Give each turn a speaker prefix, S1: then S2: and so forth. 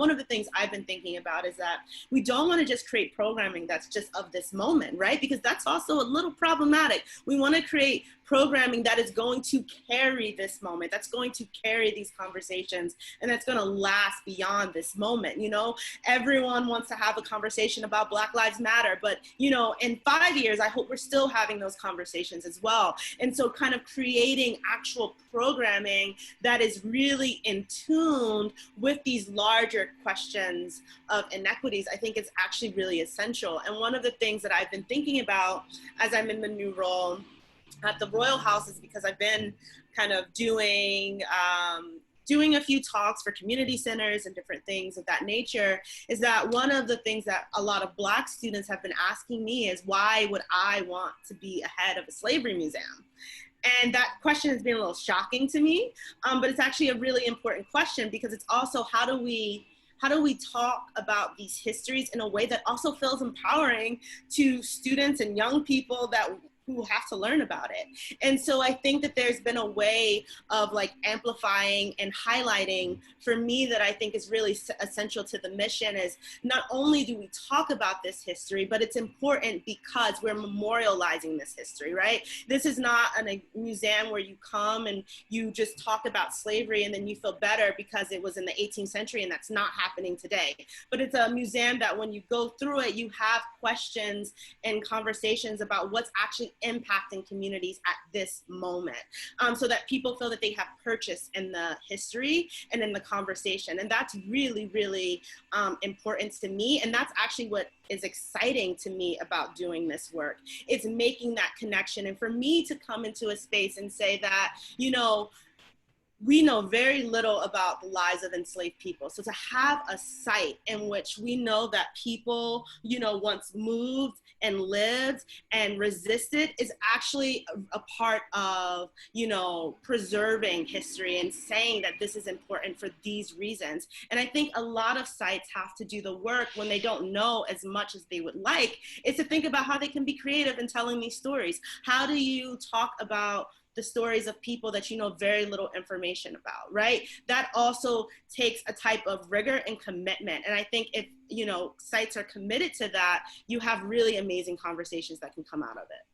S1: one of the things I've been thinking about is that we don't want to just create programming that's just of this moment, right? Because that's also a little problematic. We want to create programming that is going to carry this moment, that's going to carry these conversations, and that's going to last beyond this moment. You know, everyone wants to have a conversation about Black Lives Matter, but, you know, in 5 years, I hope we're still having those conversations as well. And so kind of creating actual programming that is really in tune with these larger questions of inequities, I think is actually really essential. And one of the things that I've been thinking about as I'm in the new role at the Royal House is because I've been kind of doing a few talks for community centers and different things of that nature, is that one of the things that a lot of Black students have been asking me is, why would I want to be a head of a slavery museum? And that question has been a little shocking to me, but it's actually a really important question, because it's also how do we talk about these histories in a way that also feels empowering to students and young people who have to learn about it. And so I think that there's been a way of like amplifying and highlighting for me that I think is really essential to the mission, is not only do we talk about this history, but it's important because we're memorializing this history, right? This is not a museum where you come and you just talk about slavery and then you feel better because it was in the 18th century, and that's not happening today. But it's a museum that when you go through it, you have questions and conversations about what's actually impacting communities at this moment, so that people feel that they have purchase in the history and in the conversation. And that's really, really important to me. And that's actually what is exciting to me about doing this work. It's making that connection. And for me to come into a space and say that, you know, we know very little about the lives of enslaved people. So to have a site in which we know that people, you know, once moved and lived and resisted is actually a part of, you know, preserving history and saying that this is important for these reasons. And I think a lot of sites have to do the work when they don't know as much as they would like, is to think about how they can be creative in telling these stories. How do you talk about the stories of people that you know very little information about, right? That also takes a type of rigor and commitment. And I think if, you know, sites are committed to that, you have really amazing conversations that can come out of it.